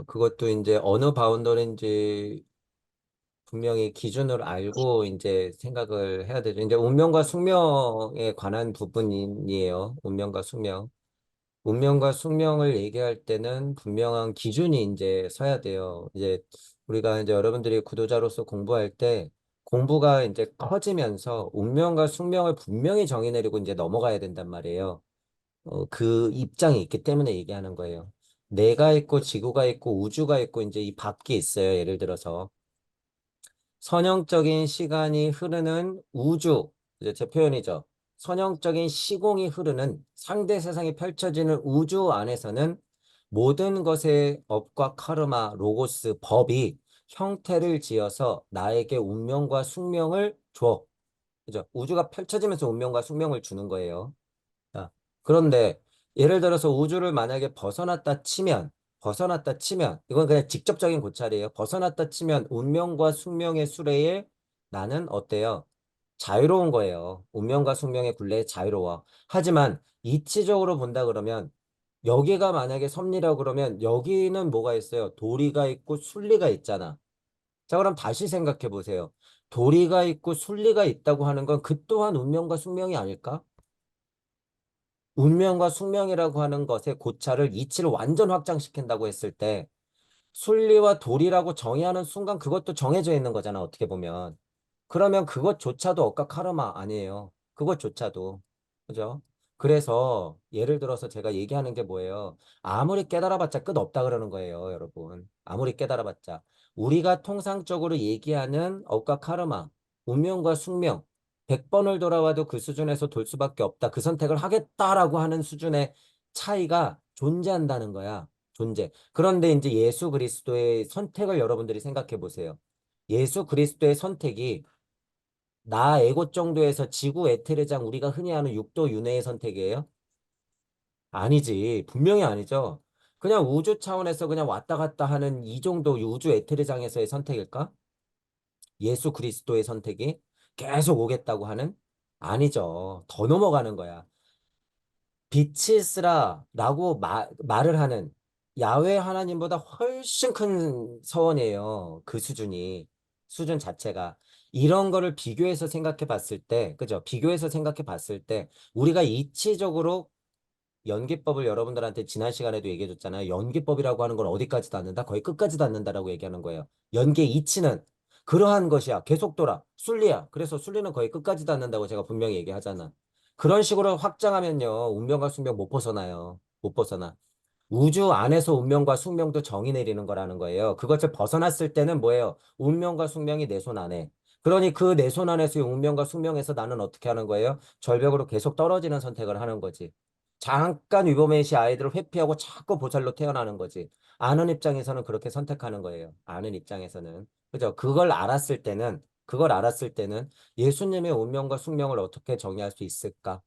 그것도 이제 어느 바운더리인지 분명히 기준을 알고 이제 생각을 해야 되죠. 이제 운명과 숙명에 관한 부분이에요. 운명과 숙명. 운명과 숙명을 얘기할 때는 분명한 기준이 이제 서야 돼요. 이제 우리가 이제 여러분들이 구도자로서 공부할 때 공부가 이제 커지면서 운명과 숙명을 분명히 정의 내리고 이제 넘어가야 된단 말이에요. 그 입장이 있기 때문에 얘기하는 거예요. 내가 있고 지구가 있고 우주가 있고 이제 이 밖이 있어요. 예를 들어서. 선형적인 시간이 흐르는 우주, 이제 제 표현이죠. 선형적인 시공이 흐르는 상대 세상이 펼쳐지는 우주 안에서는 모든 것의 업과 카르마, 로고스, 법이 형태를 지어서 나에게 운명과 숙명을 줘. 그죠? 우주가 펼쳐지면서 운명과 숙명을 주는 거예요. 자, 그런데 예를 들어서 우주를 만약에 벗어났다 치면, 이건 그냥 직접적인 고찰이에요. 벗어났다 치면 운명과 숙명의 수레에 나는 어때요? 자유로운 거예요. 운명과 숙명의 굴레에 자유로워. 하지만 이치적으로 본다 그러면 여기가 만약에 섭리라고 그러면 여기는 뭐가 있어요? 도리가 있고 순리가 있잖아. 자, 그럼 다시 생각해 보세요. 도리가 있고 순리가 있다고 하는 건 그 또한 운명과 숙명이 아닐까? 운명과 숙명이라고 하는 것의 고찰을 이치를 완전 확장시킨다고 했을 때 순리와 도리라고 정의하는 순간 그것도 정해져 있는 거잖아, 어떻게 보면. 그러면 그것조차도 억까 카르마 아니에요. 그것조차도. 그죠? 그래서 예를 들어서 제가 얘기하는 게 뭐예요? 아무리 깨달아봤자 끝 없다 그러는 거예요, 여러분. 아무리 깨달아봤자. 우리가 통상적으로 얘기하는 억까 카르마, 운명과 숙명, 100번을 돌아와도 그 수준에서 돌 수밖에 없다. 그 선택을 하겠다라고 하는 수준의 차이가 존재한다는 거야. 존재. 그런데 이제 예수 그리스도의 선택을 여러분들이 생각해 보세요. 예수 그리스도의 선택이 나 에고 정도에서 지구 에테르장 우리가 흔히 하는 육도 윤회의 선택이에요? 아니지. 분명히 아니죠. 그냥 우주 차원에서 그냥 왔다 갔다 하는 이 정도 우주 에테르장에서의 선택일까? 예수 그리스도의 선택이 계속 오겠다고 하는? 아니죠. 더 넘어가는 거야. 빛이 있으라 라고 말을 하는 야훼 하나님보다 훨씬 큰 서원이에요. 그 수준이. 수준 자체가. 이런 거를 비교해서 생각해 봤을 때, 그죠? 비교해서 생각해 봤을 때, 우리가 이치적으로 연기법을 여러분들한테 지난 시간에도 얘기해 줬잖아요. 연기법이라고 하는 건 어디까지 닿는다? 거의 끝까지 닿는다라고 얘기하는 거예요. 연기의 이치는 그러한 것이야. 계속 돌아. 순리야. 그래서 순리는 거의 끝까지 닿는다고 제가 분명히 얘기하잖아. 그런 식으로 확장하면요. 운명과 숙명 못 벗어나요. 못 벗어나. 우주 안에서 운명과 숙명도 정의 내리는 거라는 거예요. 그것을 벗어났을 때는 뭐예요? 운명과 숙명이 내 손 안에. 그러니 그 내 손 안에서의 운명과 숙명에서 나는 어떻게 하는 거예요? 절벽으로 계속 떨어지는 선택을 하는 거지. 잠깐 위버메이시 아이들을 회피하고 자꾸 보살로 태어나는 거지. 아는 입장에서는 그렇게 선택하는 거예요. 아는 입장에서는. 그죠? 그걸 알았을 때는 예수님의 운명과 숙명을 어떻게 정의할 수 있을까?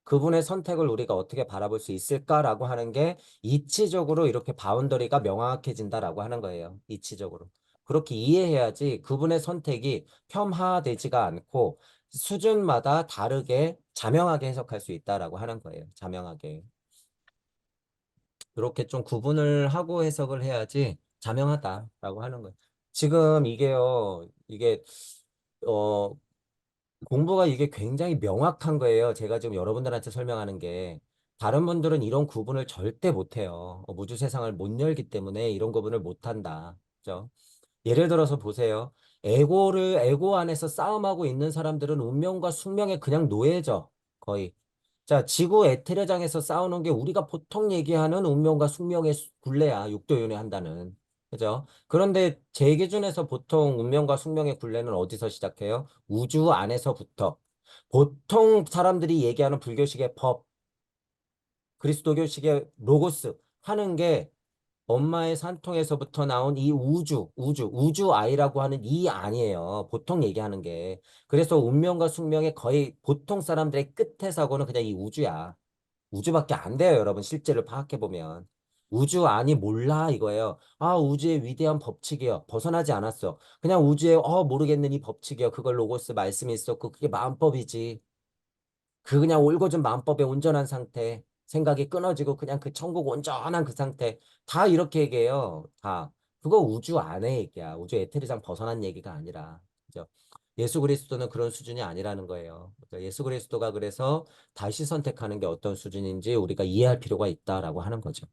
그분의 선택을 우리가 어떻게 바라볼 수 있을까라고 하는 게 이치적으로 이렇게 바운더리가 명확해진다라고 하는 거예요. 이치적으로. 그렇게 이해해야지 그분의 선택이 폄하되지가 않고 수준마다 다르게 자명하게 해석할 수 있다라고 하는 거예요. 자명하게. 이렇게 좀 구분을 하고 해석을 해야지 자명하다라고 하는 거예요. 지금 이게, 어, 공부가 이게 굉장히 명확한 거예요. 제가 지금 여러분들한테 설명하는 게. 다른 분들은 이런 구분을 절대 못해요. 무주 세상을 못 열기 때문에 이런 구분을 못한다. 그죠? 예를 들어서 보세요. 에고 안에서 싸움하고 있는 사람들은 운명과 숙명의 그냥 노예죠. 거의. 자, 지구 에테르장에서 싸우는 게 우리가 보통 얘기하는 운명과 숙명의 굴레야. 육도윤회 한다는. 그죠? 그런데 제 기준에서 보통 운명과 숙명의 굴레는 어디서 시작해요? 우주 안에서부터. 보통 사람들이 얘기하는 불교식의 법, 그리스도교식의 로고스 하는 게 엄마의 산통에서부터 나온 이 우주 아이라고 하는 이 아니에요. 보통 얘기하는 게. 그래서 운명과 숙명의 거의 보통 사람들의 끝에서고는 그냥 이 우주야. 우주밖에 안 돼요, 여러분. 실제를 파악해보면. 우주 아니 몰라 이거예요. 아, 우주의 위대한 법칙이요. 벗어나지 않았어. 그냥 우주의 모르겠는 이 법칙이요. 그걸 로고스 말씀이 있었고 그게 마음법이지. 그 그냥 올곧은 마음법의 온전한 상태. 생각이 끊어지고 그냥 그 천국 온전한 그 상태. 다 이렇게 얘기해요. 다. 그거 우주 안의 얘기야. 우주 에테리장 벗어난 얘기가 아니라. 그죠? 예수 그리스도는 그런 수준이 아니라는 거예요. 그러니까 예수 그리스도가 그래서 다시 선택하는 게 어떤 수준인지 우리가 이해할 필요가 있다라고 하는 거죠.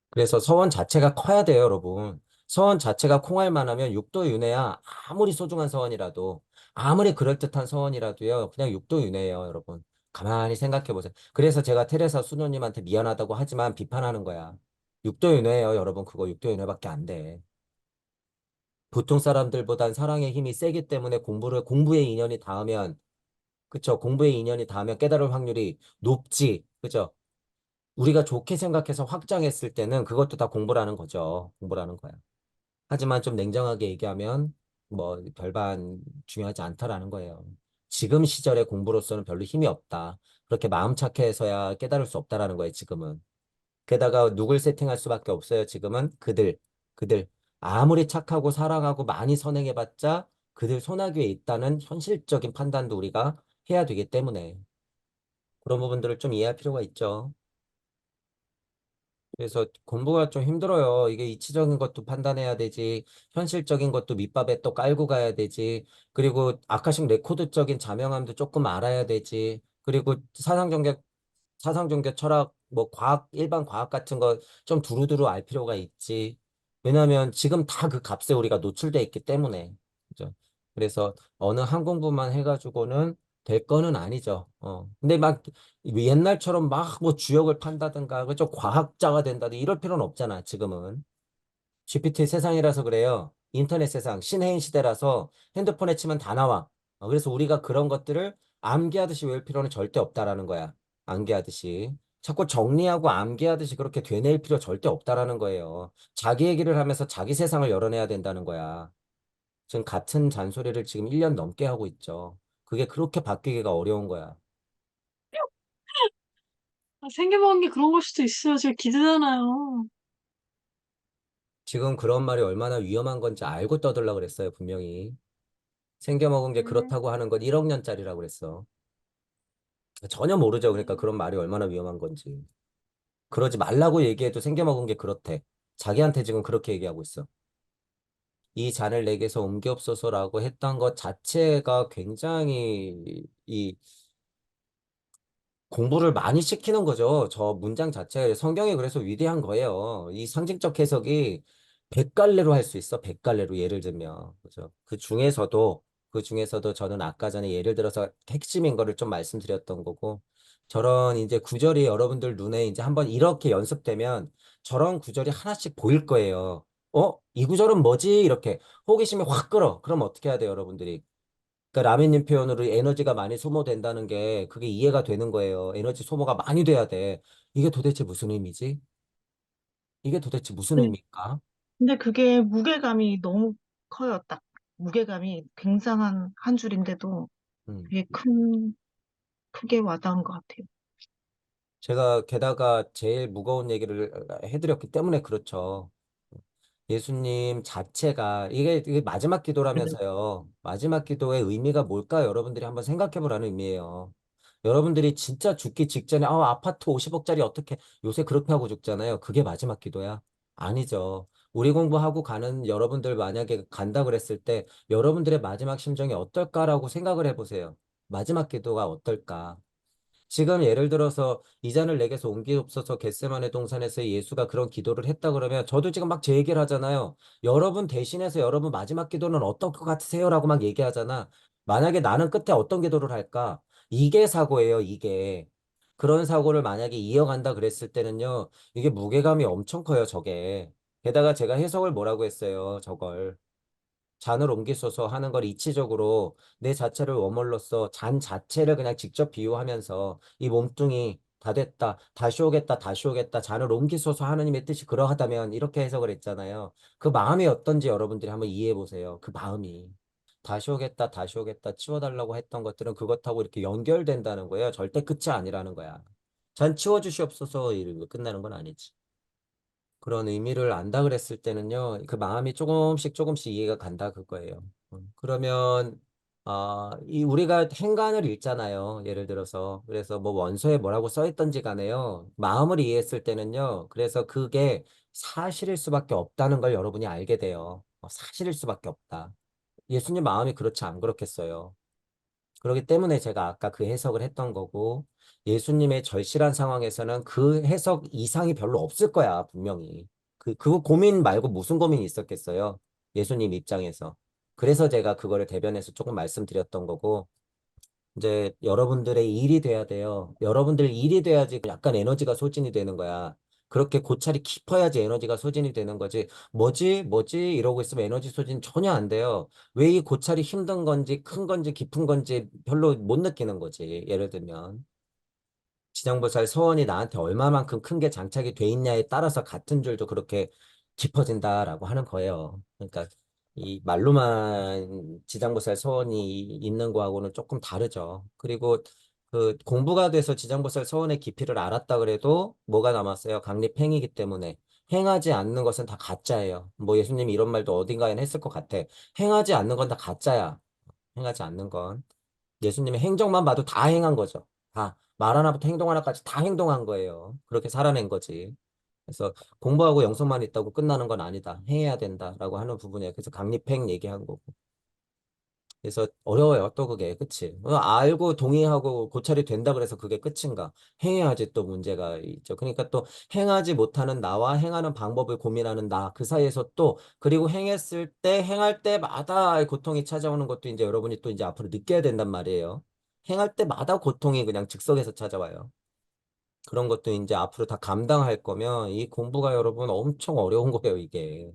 그래서 서원 자체가 커야 돼요, 여러분. 서원 자체가 콩알만 하면 육도 윤회야. 아무리 소중한 서원이라도, 아무리 그럴듯한 서원이라도요, 그냥 육도 윤회예요, 여러분. 가만히 생각해 보세요. 그래서 제가 테레사 수녀님한테 미안하다고 하지만 비판하는 거야. 육도 윤회예요, 여러분. 그거 육도 윤회밖에 안 돼. 보통 사람들보단 사랑의 힘이 세기 때문에 공부의 인연이 닿으면, 그쵸? 공부의 인연이 닿으면 깨달을 확률이 높지. 그죠? 우리가 좋게 생각해서 확장했을 때는 그것도 다 공부라는 거죠. 공부라는 거야. 하지만 좀 냉정하게 얘기하면 뭐 별반 중요하지 않다라는 거예요. 지금 시절의 공부로서는 별로 힘이 없다. 그렇게 마음 착해서야 깨달을 수 없다라는 거예요, 지금은. 게다가 누굴 세팅할 수밖에 없어요, 지금은. 그들. 아무리 착하고 사랑하고 많이 선행해봤자 그들 손아귀에 있다는 현실적인 판단도 우리가 해야 되기 때문에 그런 부분들을 좀 이해할 필요가 있죠. 그래서 공부가 좀 힘들어요. 이게 이치적인 것도 판단해야 되지, 현실적인 것도 밑밥에 또 깔고 가야 되지, 그리고 아카식 레코드적인 자명함도 조금 알아야 되지, 그리고 사상종교 철학, 뭐 과학, 일반 과학 같은 거 좀 두루두루 알 필요가 있지. 왜냐하면 지금 다 그 값에 우리가 노출돼 있기 때문에. 그죠? 그래서 어느 한 공부만 해가지고는 될 거는 아니죠. 근데 막 옛날처럼 막 뭐 주역을 판다든가 그좀 과학자가 된다든가 이럴 필요는 없잖아, 지금은. GPT 세상이라서 그래요. 인터넷 세상, 신해인 시대라서 핸드폰에 치면 다 나와. 그래서 우리가 그런 것들을 암기하듯이 외울 필요는 절대 없다라는 거야. 암기하듯이. 자꾸 정리하고 암기하듯이 그렇게 되뇌일 필요 절대 없다라는 거예요. 자기 얘기를 하면서 자기 세상을 열어내야 된다는 거야. 지금 같은 잔소리를 지금 1년 넘게 하고 있죠. 그게 그렇게 바뀌기가 어려운 거야. 아, 생겨먹은 게 그런 걸 수도 있어요. 제가 기대잖아요. 지금 그런 말이 얼마나 위험한 건지 알고 떠들라 그랬어요, 분명히. 생겨먹은 게 음, 그렇다고 하는 건 1억 년짜리라고 그랬어. 전혀 모르죠. 그러니까 그런 말이 얼마나 위험한 건지. 그러지 말라고 얘기해도 생겨먹은 게 그렇대. 자기한테 지금 그렇게 얘기하고 있어. 이 잔을 내게서 옮기옵소서라고 했던 것 자체가 굉장히 공부를 많이 시키는 거죠. 저 문장 자체, 성경이 그래서 위대한 거예요. 이 상징적 해석이 100갈래로 할 수 있어. 100갈래로 예를 들면. 그죠. 그 중에서도 저는 아까 전에 예를 들어서 핵심인 거를 좀 말씀드렸던 거고, 저런 이제 구절이 여러분들 눈에 이제 한번 이렇게 연습되면 저런 구절이 하나씩 보일 거예요. 이 구절은 뭐지? 이렇게 호기심이 확 끌어. 그럼 어떻게 해야 돼요, 여러분들이? 그러니까 라면님 표현으로 에너지가 많이 소모된다는 게 그게 이해가 되는 거예요. 에너지 소모가 많이 돼야 돼. 이게 도대체 무슨 의미지? 이게 도대체 무슨 네. 의미일까? 근데 그게 무게감이 너무 커요. 딱 무게감이 굉장한 한 줄인데도 음. 되게 크게 와닿은 것 같아요. 제가 게다가 제일 무거운 얘기를 해드렸기 때문에 그렇죠. 예수님 자체가 이게 마지막 기도라면서요. 마지막 기도의 의미가 뭘까? 여러분들이 한번 생각해 보라는 의미예요. 여러분들이 진짜 죽기 직전에 아파트 50억짜리 어떻게 요새 그렇게 하고 죽잖아요. 그게 마지막 기도야? 아니죠. 우리 공부하고 가는 여러분들 만약에 간다 그랬을 때 여러분들의 마지막 심정이 어떨까라고 생각을 해보세요. 마지막 기도가 어떨까? 지금 예를 들어서 이 잔을 내게서 옮기옵소서 겟세마네 동산에서 예수가 그런 기도를 했다 그러면 저도 지금 막 제 얘기를 하잖아요. 여러분 대신해서 여러분 마지막 기도는 어떨 것 같으세요? 라고 막 얘기하잖아. 만약에 나는 끝에 어떤 기도를 할까? 이게 사고예요, 이게. 그런 사고를 만약에 이어간다 그랬을 때는요, 이게 무게감이 엄청 커요, 저게. 게다가 제가 해석을 뭐라고 했어요, 저걸. 잔을 옮기소서 하는 걸 이치적으로 내 자체를 원물로서 잔 자체를 그냥 직접 비유하면서 이 몸뚱이 다 됐다, 다시 오겠다, 다시 오겠다, 잔을 옮기소서 하느님의 뜻이 그러하다면 이렇게 해석을 했잖아요. 그 마음이 어떤지 여러분들이 한번 이해해 보세요. 그 마음이. 다시 오겠다, 다시 오겠다, 치워달라고 했던 것들은 그것하고 이렇게 연결된다는 거예요. 절대 끝이 아니라는 거야. 잔 치워주시옵소서 이러고 끝나는 건 아니지. 그런 의미를 안다 그랬을 때는요, 그 마음이 조금씩 조금씩 이해가 간다 그거예요. 그러면 이 우리가 행간을 읽잖아요. 예를 들어서. 그래서 뭐 원서에 뭐라고 써 있던지 간에요. 마음을 이해했을 때는요. 그래서 그게 사실일 수밖에 없다는 걸 여러분이 알게 돼요. 사실일 수밖에 없다. 예수님 마음이 그렇지 안 그렇겠어요. 그렇기 때문에 제가 아까 그 해석을 했던 거고, 예수님의 절실한 상황에서는 그 해석 이상이 별로 없을 거야, 분명히. 그거 고민 말고 무슨 고민이 있었겠어요? 예수님 입장에서. 그래서 제가 그거를 대변해서 조금 말씀드렸던 거고, 이제 여러분들의 일이 돼야 돼요. 여러분들 일이 돼야지 약간 에너지가 소진이 되는 거야. 그렇게 고찰이 깊어야지 에너지가 소진이 되는 거지. 뭐지? 이러고 있으면 에너지 소진 전혀 안 돼요. 왜 이 고찰이 힘든 건지, 큰 건지, 깊은 건지 별로 못 느끼는 거지. 예를 들면. 지장보살 서원이 나한테 얼마만큼 큰 게 장착이 돼 있냐에 따라서 같은 줄도 그렇게 깊어진다라고 하는 거예요. 그러니까 이 말로만 지장보살 서원이 있는 거하고는 조금 다르죠. 그리고 그 공부가 돼서 지장보살 서원의 깊이를 알았다 그래도 뭐가 남았어요? 강립행이기 때문에 행하지 않는 것은 다 가짜예요. 뭐 예수님이 이런 말도 어딘가에 했을 것 같아. 행하지 않는 건 다 가짜야. 행하지 않는 건. 예수님의 행적만 봐도 다 행한 거죠. 다. 말 하나부터 행동 하나까지 다 행동한 거예요. 그렇게 살아낸 거지. 그래서 공부하고 영성만 있다고 끝나는 건 아니다. 해야 된다라고 하는 부분이에요. 그래서 강립행 얘기한 거고. 그래서 어려워요. 또 그게. 그치? 알고 동의하고 고찰이 된다 그래서 그게 끝인가? 행해야지 또 문제가 있죠. 그러니까 또 행하지 못하는 나와 행하는 방법을 고민하는 나. 그 사이에서 또 그리고 행했을 때 행할 때마다 고통이 찾아오는 것도 이제 여러분이 또 이제 앞으로 느껴야 된단 말이에요. 행할 때마다 고통이 그냥 즉석에서 찾아와요. 그런 것도 이제 앞으로 다 감당할 거면 이 공부가 여러분 엄청 어려운 거예요, 이게.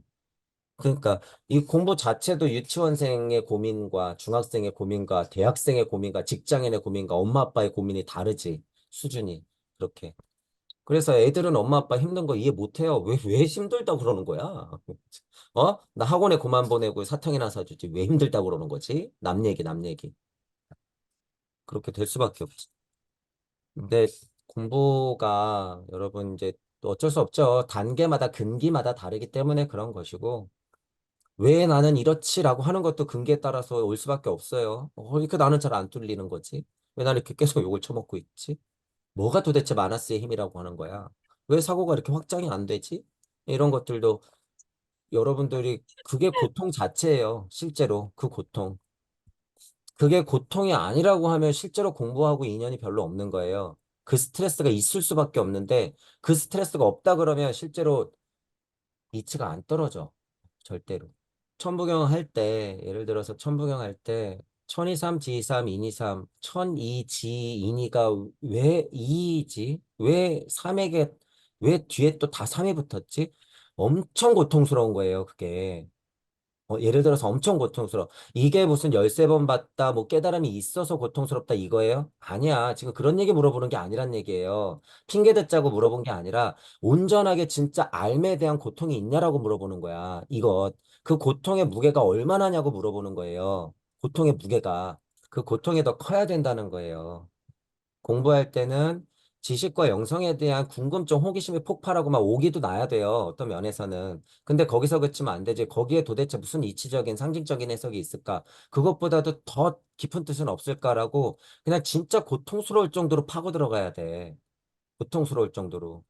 그러니까 이 공부 자체도 유치원생의 고민과 중학생의 고민과 대학생의 고민과 직장인의 고민과 엄마 아빠의 고민이 다르지. 수준이. 그렇게. 그래서 애들은 엄마 아빠 힘든 거 이해 못 해요. 왜 힘들다고 그러는 거야? 나 학원에 그만 보내고 사탕이나 사주지. 왜 힘들다고 그러는 거지? 남 얘기, 남 얘기. 그렇게 될 수밖에 없지. 근데 공부가 여러분 이제 또 어쩔 수 없죠. 단계마다 근기마다 다르기 때문에 그런 것이고. 왜 나는 이렇지라고 하는 것도 근기에 따라서 올 수밖에 없어요. 이렇게 나는 잘 안 뚫리는 거지? 왜 나는 이렇게 계속 욕을 처먹고 있지? 뭐가 도대체 마나스의 힘이라고 하는 거야? 왜 사고가 이렇게 확장이 안 되지? 이런 것들도 여러분들이 그게 고통 자체예요. 실제로 그 고통. 그게 고통이 아니라고 하면 실제로 공부하고 인연이 별로 없는 거예요. 그 스트레스가 있을 수밖에 없는데 그 스트레스가 없다 그러면 실제로 이치가 안 떨어져. 절대로. 천부경 할 때, 예를 들어서 천부경 할 때, 천이삼, 지이삼, 인이삼, 천이, 지, 인이가 왜 이이지? 왜 삼에게, 왜 뒤에 또 다 삼이 붙었지? 엄청 고통스러운 거예요, 그게. 예를 들어서 엄청 고통스러워. 이게 무슨 13번 봤다, 뭐 깨달음이 있어서 고통스럽다 이거예요? 아니야. 지금 그런 얘기 물어보는 게 아니란 얘기예요. 핑계 대자고 물어본 게 아니라 온전하게 진짜 삶에 대한 고통이 있냐라고 물어보는 거야. 이것. 그 고통의 무게가 얼마나냐고 물어보는 거예요. 고통의 무게가. 그 고통이 더 커야 된다는 거예요. 공부할 때는 지식과 영성에 대한 궁금증, 호기심이 폭발하고 막 오기도 나야 돼요. 어떤 면에서는. 근데 거기서 그치면 안 되지. 거기에 도대체 무슨 이치적인, 상징적인 해석이 있을까? 그것보다도 더 깊은 뜻은 없을까라고 그냥 진짜 고통스러울 정도로 파고 들어가야 돼. 고통스러울 정도로.